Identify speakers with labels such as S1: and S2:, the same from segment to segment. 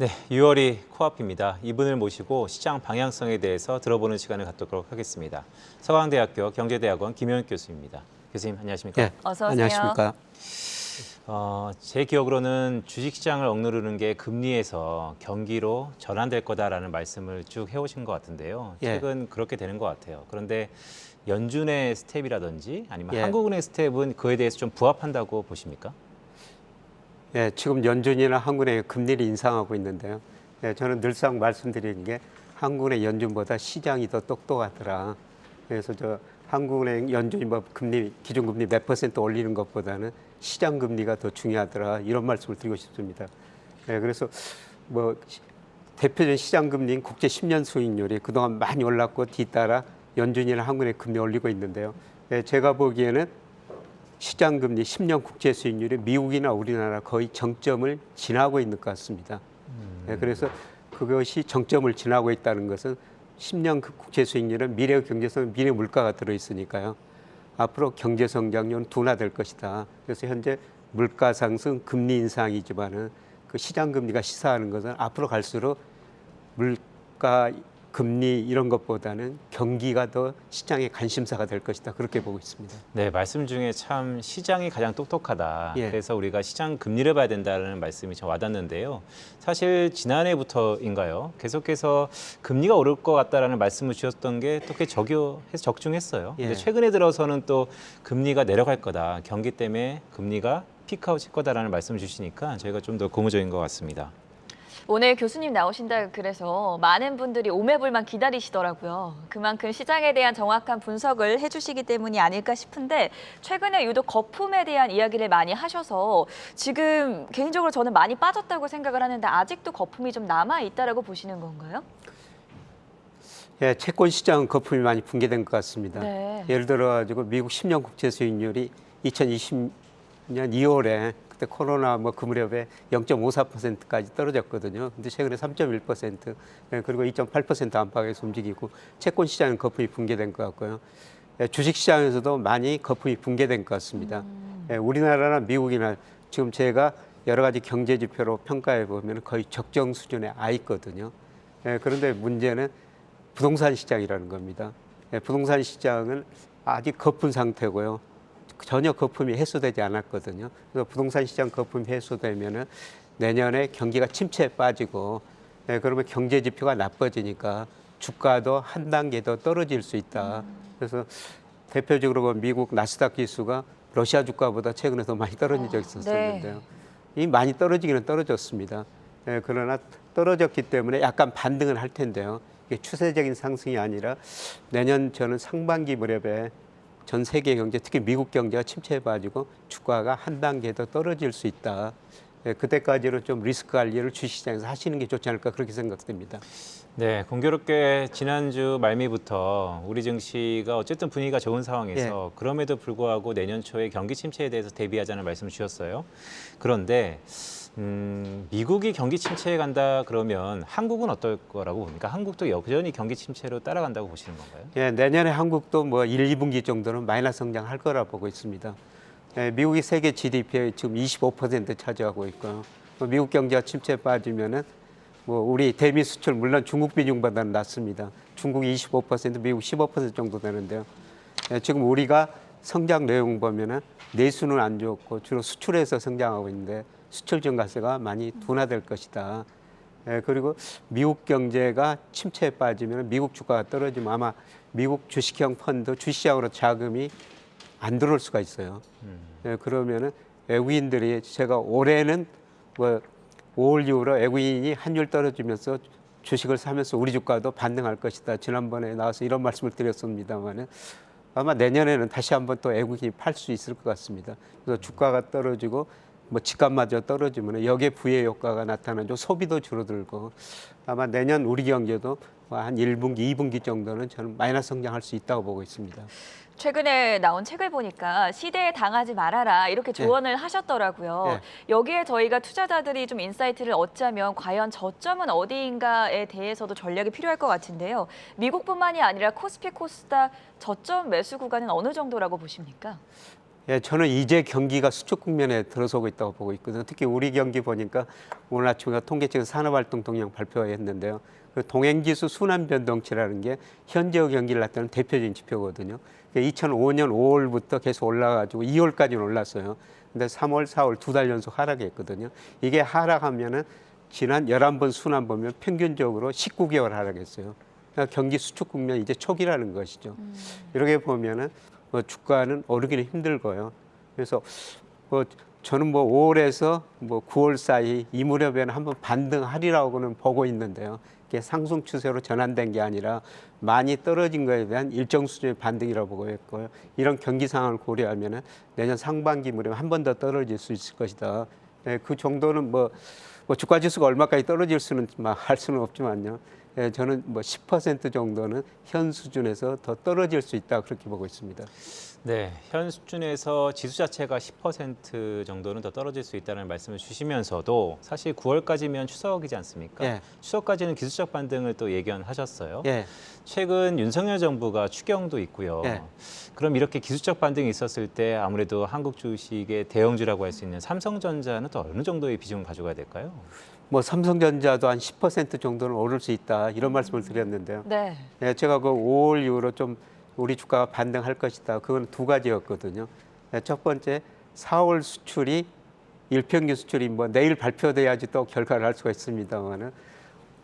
S1: 네, 6월이 코앞입니다. 이분을 모시고 시장 방향성에 대해서 들어보는 시간을 갖도록 하겠습니다. 서강대학교 경제대학원 김영익 교수입니다. 교수님 안녕하십니까?
S2: 네,
S3: 어서 오세요.
S2: 안녕하십니까?
S1: 제 기억으로는 주식시장을 억누르는 게 금리에서 경기로 전환될 거다라는 말씀을 쭉 해오신 것 같은데요.
S2: 예.
S1: 최근 그렇게 되는 것 같아요. 그런데 연준의 스텝이라든지 아니면
S2: 예.
S1: 한국은행 스텝은 그에 대해서 좀 부합한다고 보십니까?
S2: 예, 지금 연준이나 한국은행이 금리를 인상하고 있는데요. 예, 저는 늘상 말씀드리는 게 한국은행 연준보다 시장이 더 똑똑하더라. 그래서 한국은행 연준이 뭐 금리 기준금리 몇 퍼센트 올리는 것보다는 시장 금리가 더 중요하더라. 이런 말씀을 드리고 싶습니다. 예, 그래서 뭐 대표적인 시장 금리인 국제 10년 수익률이 그동안 많이 올랐고 뒤따라 연준이나 한국은행 금리 올리고 있는데요. 예, 제가 보기에는 시장 금리 10년 국제 수익률이 미국이나 우리나라 거의 정점을 지나고 있는 것 같습니다. 네, 그래서 그것이 정점을 지나고 있다는 것은 10년 국제 수익률은 미래 경제성, 미래 물가가 들어 있으니까요. 앞으로 경제 성장률은 둔화될 것이다. 그래서 현재 물가 상승, 금리 인상이지만은 그 시장 금리가 시사하는 것은 앞으로 갈수록 물가 금리 이런 것보다는 경기가 더 시장의 관심사가 될 것이다. 그렇게 보고 있습니다.
S1: 네, 말씀 중에 참 시장이 가장 똑똑하다.
S2: 예.
S1: 그래서 우리가 시장 금리를 봐야 된다는 말씀이 좀 와닿는데요. 사실 지난해부터인가요? 계속해서 금리가 오를 것 같다라는 말씀을 주셨던 게 또 꽤 적중했어요.
S2: 예.
S1: 근데 최근에 들어서는 또 금리가 내려갈 거다. 경기 때문에 금리가 피크아웃일 거다라는 말씀을 주시니까 저희가 좀 더 고무적인 것 같습니다.
S3: 오늘 교수님 나오신다 그래서 많은 분들이 오매불만 기다리시더라고요. 그만큼 시장에 대한 정확한 분석을 해주시기 때문이 아닐까 싶은데 최근에 유독 거품에 대한 이야기를 많이 하셔서 지금 개인적으로 저는 많이 빠졌다고 생각을 하는데 아직도 거품이 좀 남아있다라고 보시는 건가요?
S2: 예, 채권 시장 거품이 많이 붕괴된 것 같습니다.
S3: 네.
S2: 예를 들어 가지고 미국 10년 국채 수익률이 2020년 2월에 그때 코로나 그 무렵에 0.54%까지 떨어졌거든요. 근데 최근에 3.1%, 그리고 2.8% 안팎에서 움직이고 채권 시장은 거품이 붕괴된 것 같고요. 예, 주식 시장에서도 많이 거품이 붕괴된 것 같습니다. 예, 우리나라나 미국이나 지금 제가 여러 가지 경제 지표로 평가해 보면 거의 적정 수준에 와 있거든요. 예, 그런데 문제는 부동산 시장이라는 겁니다. 예, 부동산 시장은 아직 거품 상태고요. 전혀 거품이 해소되지 않았거든요. 그래서 부동산 시장 거품이 해소되면은 내년에 경기가 침체에 빠지고, 예, 그러면 경제 지표가 나빠지니까 주가도 한 단계 더 떨어질 수 있다. 그래서 대표적으로 미국 나스닥 지수가 러시아 주가보다 최근에 더 많이 떨어진 적이 있었는데요.
S3: 네.
S2: 이 많이 떨어지기는 떨어졌습니다. 예, 그러나 떨어졌기 때문에 약간 반등은 할 텐데요. 이게 추세적인 상승이 아니라 내년 저는 상반기 무렵에 전 세계 경제, 특히 미국 경제가 침체에 빠지고 주가가 한 단계 더 떨어질 수 있다. 예, 그때까지는 좀 리스크 관리를 주식시장에서 하시는 게 좋지 않을까 그렇게 생각됩니다.
S1: 네, 공교롭게 지난주 말미부터 우리 증시가 어쨌든 분위기가 좋은 상황에서 그럼에도 불구하고 내년 초에 경기 침체에 대해서 대비하자는 말씀을 주셨어요. 그런데 미국이 경기 침체에 간다 그러면 한국은 어떨 거라고 봅니까? 한국도 여전히 경기 침체로 따라간다고 보시는 건가요?
S2: 예, 내년에 한국도 뭐 1, 2분기 정도는 마이너스 성장할 거라 보고 있습니다. 예, 미국이 세계 GDP의 지금 25% 차지하고 있고요. 미국 경제가 침체에 빠지면은 뭐 우리 대미 수출 물론 중국 비중보다는 낮습니다. 중국이 25%, 미국 15% 정도 되는데요. 예, 지금 우리가 성장 내용 보면은 내수는 안 좋고 주로 수출해서 성장하고 있는데 수출 증가세가 많이 둔화될 것이다. 예, 그리고 미국 경제가 침체에 빠지면 미국 주가가 떨어지면 아마 미국 주식형 펀드 주시장으로 자금이 안 들어올 수가 있어요. 예, 그러면은 외국인들이 제가 올해는 뭐 5월 이후로 외국인이 환율 떨어지면서 주식을 사면서 우리 주가도 반등할 것이다. 지난번에 나와서 이런 말씀을 드렸습니다만은 아마 내년에는 다시 한번 또 외국인이 팔 수 있을 것 같습니다. 그래서 주가가 떨어지고 뭐 집값마저 떨어지면 여기에 부의 효과가 나타나죠. 소비도 줄어들고 아마 내년 우리 경제도 한 1분기, 2분기 정도는 저는 마이너스 성장할 수 있다고 보고 있습니다.
S3: 최근에 나온 책을 보니까 시대에 당하지 말아라 이렇게 조언을 하셨더라고요. 여기에 저희가 투자자들이 좀 인사이트를 얻자면 과연 저점은 어디인가에 대해서도 전략이 필요할 것 같은데요. 미국뿐만이 아니라 코스피 코스닥 저점 매수 구간은 어느 정도라고 보십니까?
S2: 예, 저는 이제 경기가 수축 국면에 들어서고 있다고 보고 있거든요. 특히 우리 경기 보니까 오늘 아침에 통계청 산업활동 동향 발표했는데요. 그 동행지수 순환 변동치라는 게 현재의 경기를 나타내는 대표적인 지표거든요. 2005년 5월부터 계속 올라가지고 2월까지는 올랐어요. 근데 3월, 4월 두 달 연속 하락했거든요. 이게 하락하면은 지난 11번 순환 보면 평균적으로 19개월 하락했어요. 그러니까 경기 수축 국면 이제 초기라는 것이죠. 이렇게 보면은 뭐 주가는 오르기는 힘들고요. 그래서 뭐 저는 뭐 5월에서 뭐 9월 사이 이 무렵에는 한번 반등하리라고는 보고 있는데요. 이게 상승 추세로 전환된 게 아니라 많이 떨어진 거에 대한 일정 수준의 반등이라고 보고 있고요. 이런 경기 상황을 고려하면은 내년 상반기 무렵에 한 번 더 떨어질 수 있을 것이다. 예, 그 정도는 뭐 주가 지수가 얼마까지 떨어질 수는 할 수는 없지만요. 예, 저는 뭐 10% 정도는 현 수준에서 더 떨어질 수 있다 그렇게 보고 있습니다.
S1: 네, 현 수준에서 지수 자체가 10% 정도는 더 떨어질 수 있다는 말씀을 주시면서도 사실 9월까지면 추석이지 않습니까?
S2: 예.
S1: 추석까지는 기술적 반등을 또 예견하셨어요.
S2: 예.
S1: 최근 윤석열 정부가 추경도 있고요.
S2: 예.
S1: 그럼 이렇게 기술적 반등이 있었을 때 아무래도 한국 주식의 대형주라고 할 수 있는 삼성전자는 또 어느 정도의 비중을 가져가야 될까요?
S2: 뭐 삼성전자도 한 10% 정도는 오를 수 있다 이런 말씀을 드렸는데요.
S3: 네.
S2: 예, 제가 그 5월 이후로 좀 우리 주가가 반등할 것이다. 그건 두 가지였거든요. 예, 첫 번째 4월 수출이 일평균 수출이 뭐 내일 발표돼야지 또 결과를 알 수가 있습니다만은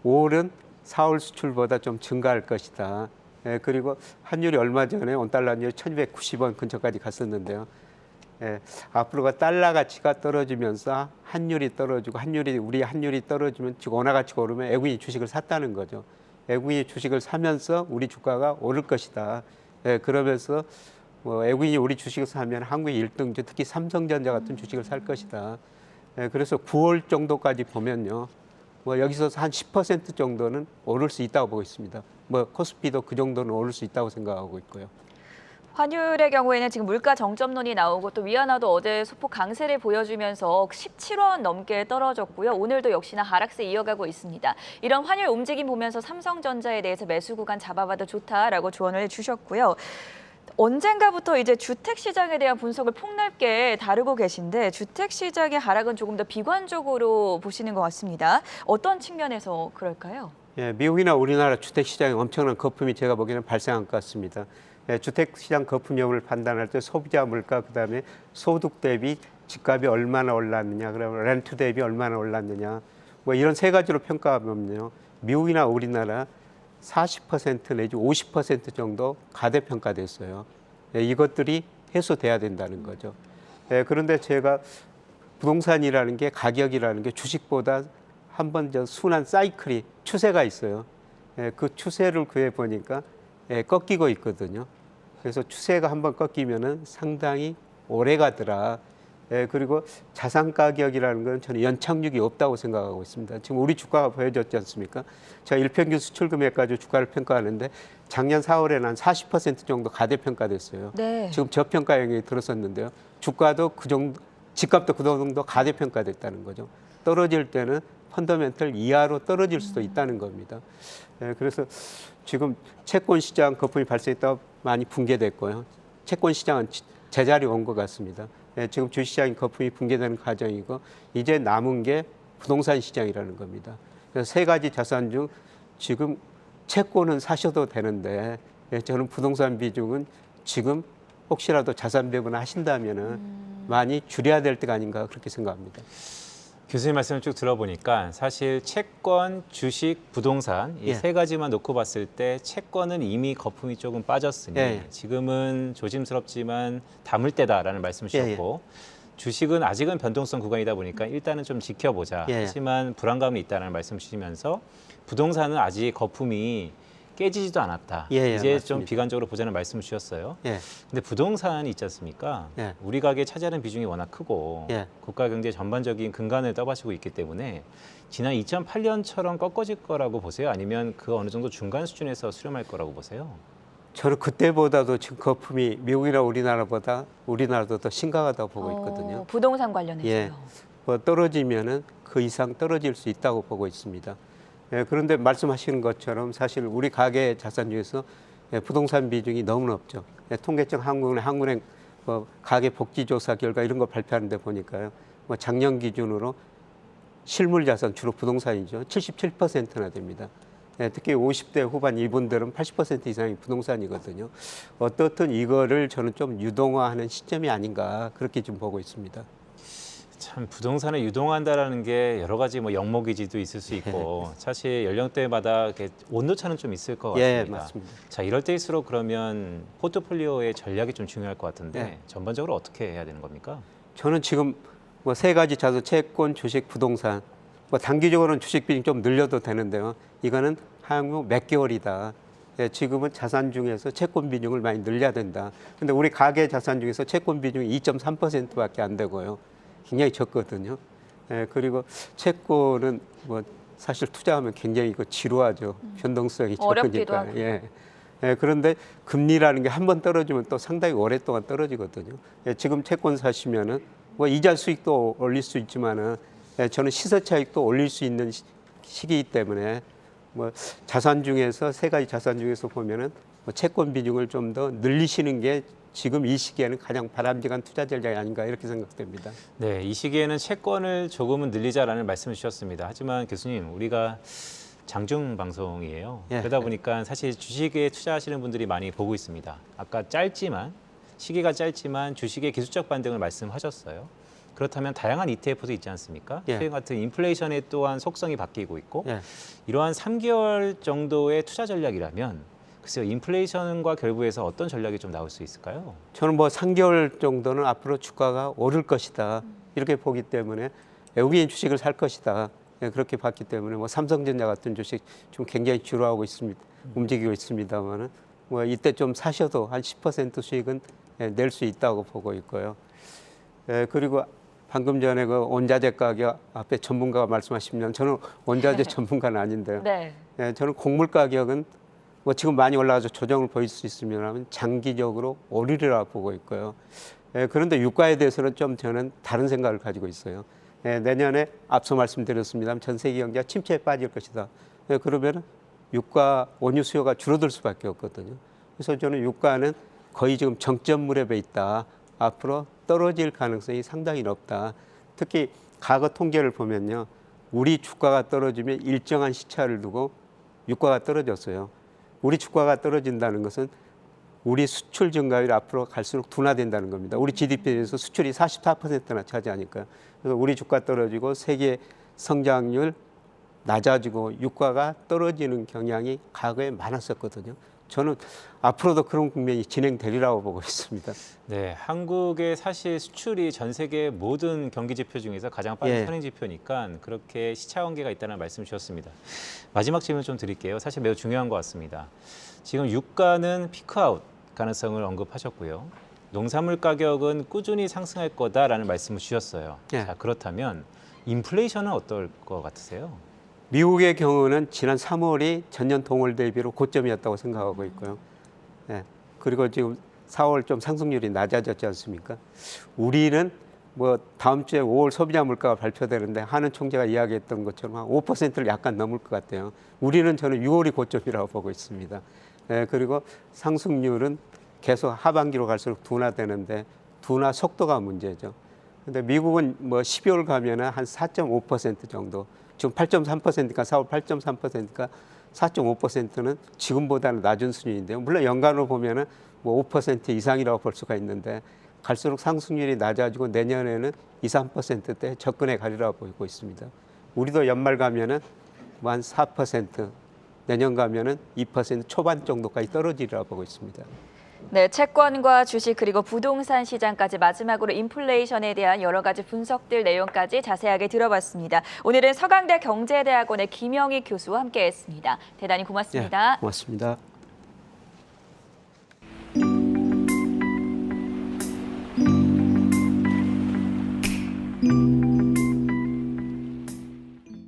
S2: 5월은 4월 수출보다 좀 증가할 것이다. 예, 그리고 환율이 얼마 전에 원달러 환율이 1,290원 근처까지 갔었는데요. 예, 앞으로가 달러 가치가 떨어지면서 환율이 떨어지고 우리 환율이 떨어지면 즉 원화 가치가 오르면 외국인이 주식을 샀다는 거죠. 외국인이 주식을 사면서 우리 주가가 오를 것이다. 예, 그러면서 뭐 외국인이 우리 주식을 사면 한국의 1등주 특히 삼성전자 같은 주식을 살 것이다. 예, 그래서 9월 정도까지 보면요. 뭐 여기서 한 10% 정도는 오를 수 있다고 보고 있습니다. 뭐 코스피도 그 정도는 오를 수 있다고 생각하고 있고요.
S3: 환율의 경우에는 지금 물가 정점론이 나오고 또 위안화도 어제 소폭 강세를 보여주면서 17원 넘게 떨어졌고요. 오늘도 역시나 하락세 이어가고 있습니다. 이런 환율 움직임 보면서 삼성전자에 대해서 매수 구간 잡아봐도 좋다라고 조언을 주셨고요. 언젠가부터 이제 주택 시장에 대한 분석을 폭넓게 다루고 계신데 주택 시장의 하락은 조금 더 비관적으로 보시는 것 같습니다. 어떤 측면에서 그럴까요?
S2: 예, 미국이나 우리나라 주택 시장에 엄청난 거품이 제가 보기에는 발생한 것 같습니다. 예, 주택 시장 거품 여부를 판단할 때 소비자 물가 그다음에 소득 대비 집값이 얼마나 올랐느냐, 그러면 렌트 대비 얼마나 올랐느냐, 뭐 이런 세 가지로 평가하면요, 미국이나 우리나라 40% 내지 50% 정도 가대평가됐어요. 예, 이것들이 해소돼야 된다는 거죠. 예, 그런데 제가 부동산이라는 게 가격이라는 게 주식보다 한 번 저 순환 사이클이 추세가 있어요. 예, 그 추세를 구해 보니까 예, 꺾이고 있거든요. 그래서 추세가 한번 꺾이면은 상당히 오래 가더라. 예, 그리고 자산 가격이라는 건 저는 연착륙이 없다고 생각하고 있습니다. 지금 우리 주가가 보여졌지 않습니까? 제가 일평균 수출 금액 가지고 주가를 평가하는데 작년 4월에는 한 40% 정도 가대평가됐어요.
S3: 네.
S2: 지금 저평가 영역이 들었었는데요. 주가도 그 정도, 집값도 그 정도 가대평가됐다는 거죠. 떨어질 때는 펀더멘털 이하로 떨어질 수도 있다는 겁니다. 예, 그래서 지금 채권 시장 거품이 발생했다가 많이 붕괴됐고요. 채권 시장은 제자리 온 것 같습니다. 예, 지금 주시장이 거품이 붕괴되는 과정이고 이제 남은 게 부동산 시장이라는 겁니다. 그래서 세 가지 자산 중 지금 채권은 사셔도 되는데 예, 저는 부동산 비중은 지금 혹시라도 자산 배분을 하신다면은 많이 줄여야 될 때가 아닌가 그렇게 생각합니다.
S1: 교수님 말씀을 쭉 들어보니까 사실 채권, 주식, 부동산 이
S2: 예.
S1: 세 가지만 놓고 봤을 때 채권은 이미 거품이 조금 빠졌으니
S2: 예.
S1: 지금은 조심스럽지만 담을 때다라는 말씀 주셨고 주식은 아직은 변동성 구간이다 보니까 일단은 좀 지켜보자.
S2: 예.
S1: 하지만 불안감이 있다는 말씀 주시면서 부동산은 아직 거품이 깨지지도 않았다.
S2: 예,
S1: 이제
S2: 맞습니다.
S1: 좀 비관적으로 보자는 말씀 주셨어요.
S2: 예.
S1: 근데 부동산이 있지 않습니까?
S2: 예.
S1: 우리 가게에 차지하는 비중이 워낙 크고
S2: 예.
S1: 국가 경제 전반적인 근간을 떠받치고 있기 때문에 지난 2008년처럼 꺾어질 거라고 보세요? 아니면 그 어느 정도 중간 수준에서 수렴할 거라고 보세요?
S2: 저는 그때보다도 지금 거품이 미국이나 우리나라보다 우리나라도 더 심각하다고 보고 있거든요.
S3: 부동산 관련해서요.
S2: 예, 뭐 떨어지면은 그 이상 떨어질 수 있다고 보고 있습니다. 예, 그런데 말씀하시는 것처럼 사실 우리 가계 자산 중에서 예, 부동산 비중이 너무 높죠. 예, 통계청 한국은행 뭐 가계 복지조사 결과 이런 거 발표하는데 보니까요. 뭐 작년 기준으로 실물 자산 주로 부동산이죠. 77%나 됩니다. 예, 특히 50대 후반 이분들은 80% 이상이 부동산이거든요. 어떻든 이거를 저는 좀 유동화하는 시점이 아닌가 그렇게 좀 보고 있습니다.
S1: 참 부동산을 유동한다라는 게 여러 가지 뭐 영목이지도 있을 수 있고 사실 연령대마다 이렇게 온도차는 좀 있을 것 같습니다.
S2: 예, 맞습니다.
S1: 자, 이럴 때일수록 그러면 포트폴리오의 전략이 좀 중요할 것 같은데
S2: 예.
S1: 전반적으로 어떻게 해야 되는 겁니까?
S2: 저는 지금 뭐 세 가지 자산, 채권, 주식, 부동산. 뭐 단기적으로는 주식 비중 좀 늘려도 되는데요. 이거는 향후 몇 개월이다. 예, 지금은 자산 중에서 채권 비중을 많이 늘려야 된다. 근데 우리 가계 자산 중에서 채권 비중이 2.3%밖에 안 되고요. 굉장히 적거든요. 예, 그리고 채권은 뭐 사실 투자하면 굉장히 이거 지루하죠. 변동성이
S3: 어렵기도
S2: 적으니까.
S3: 하고.
S2: 예. 예, 그런데 금리라는 게 한 번 떨어지면 또 상당히 오랫동안 떨어지거든요. 예, 지금 채권 사시면은 뭐 이자 수익도 올릴 수 있지만은 예, 저는 시세 차익도 올릴 수 있는 시기이기 때문에 뭐 자산 중에서 세 가지 자산 중에서 보면은 뭐 채권 비중을 좀 더 늘리시는 게 지금 이 시기에는 가장 바람직한 투자 전략이 아닌가 이렇게 생각됩니다.
S1: 네, 이 시기에는 채권을 조금은 늘리자라는 말씀을 주셨습니다. 하지만 교수님, 우리가 장중 방송이에요.
S2: 예.
S1: 그러다 보니까 사실 주식에 투자하시는 분들이 많이 보고 있습니다. 아까 시기가 짧지만 주식의 기술적 반등을 말씀하셨어요. 그렇다면 다양한 ETF도 있지 않습니까?
S2: 예.
S1: 최근 같은 인플레이션에 또한 속성이 바뀌고 있고
S2: 예.
S1: 이러한 3개월 정도의 투자 전략이라면 글쎄요, 인플레이션과 결부해서 어떤 전략이 좀 나올 수 있을까요?
S2: 저는 뭐 3개월 정도는 앞으로 주가가 오를 것이다 이렇게 보기 때문에 외국인 주식을 살 것이다 예, 그렇게 봤기 때문에 뭐 삼성전자 같은 주식 좀 굉장히 주로하고 있습니다. 움직이고 있습니다만은 뭐 이때 좀 사셔도 한 10% 수익은 예, 낼 수 있다고 보고 있고요. 예, 그리고 방금 전에 그 원자재 가격 앞에 전문가가 말씀하시면 저는 원자재 전문가는 아닌데요.
S3: 네.
S2: 예, 저는 곡물 가격은 뭐 지금 많이 올라가서 조정을 보일 수 있으면 장기적으로 오르리라 보고 있고요. 예, 그런데 유가에 대해서는 좀 저는 다른 생각을 가지고 있어요. 예, 내년에 앞서 말씀드렸습니다만 전 세계 경제가 침체에 빠질 것이다. 예, 그러면 유가 원유 수요가 줄어들 수밖에 없거든요. 그래서 저는 유가는 거의 지금 정점 무렵에 있다. 앞으로 떨어질 가능성이 상당히 높다. 특히 과거 통계를 보면요. 우리 주가가 떨어지면 일정한 시차를 두고 유가가 떨어졌어요. 우리 주가가 떨어진다는 것은 우리 수출 증가율이 앞으로 갈수록 둔화된다는 겁니다. 우리 GDP에서 수출이 44%나 차지하니까요. 그래서 우리 주가 떨어지고 세계 성장률 낮아지고 유가가 떨어지는 경향이 과거에 많았었거든요. 저는 앞으로도 그런 국면이 진행되리라고 보고 있습니다.
S1: 네, 한국의 사실 수출이 전 세계 모든 경기 지표 중에서 가장 빠른
S2: 예.
S1: 선행 지표니까 그렇게 시차 관계가 있다는 말씀 주셨습니다. 마지막 질문 좀 드릴게요. 사실 매우 중요한 것 같습니다. 지금 유가는 피크아웃 가능성을 언급하셨고요. 농산물 가격은 꾸준히 상승할 거다라는 말씀을 주셨어요.
S2: 예.
S1: 자, 그렇다면 인플레이션은 어떨 것 같으세요?
S2: 미국의 경우는 지난 3월이 전년 동월 대비로 고점이었다고 생각하고 있고요. 예. 그리고 지금 4월 좀 상승률이 낮아졌지 않습니까? 우리는 뭐 다음 주에 5월 소비자 물가가 발표되는데 하는 총재가 이야기했던 것처럼 한 5%를 약간 넘을 것 같아요. 우리는 저는 6월이 고점이라고 보고 있습니다. 예. 그리고 상승률은 계속 하반기로 갈수록 둔화되는데 둔화 속도가 문제죠. 근데 미국은 뭐 12월 가면은 한 4.5% 정도. 지금 8.3%니까 4월 8.3%니까 4.5%는 지금보다는 낮은 수준인데요. 물론 연간으로 보면은 뭐 5% 이상이라고 볼 수가 있는데 갈수록 상승률이 낮아지고 내년에는 2, 3%대 접근해 가리라고 보고 있습니다. 우리도 연말 가면은 뭐 한 4%, 내년 가면은 2% 초반 정도까지 떨어지리라고 보고 있습니다.
S3: 네, 채권과 주식 그리고 부동산 시장까지 마지막으로 인플레이션에 대한 여러 가지 분석들 내용까지 자세하게 들어봤습니다. 오늘은 서강대 경제대학원의 김영희 교수와 함께했습니다. 대단히 고맙습니다.
S2: 예, 고맙습니다.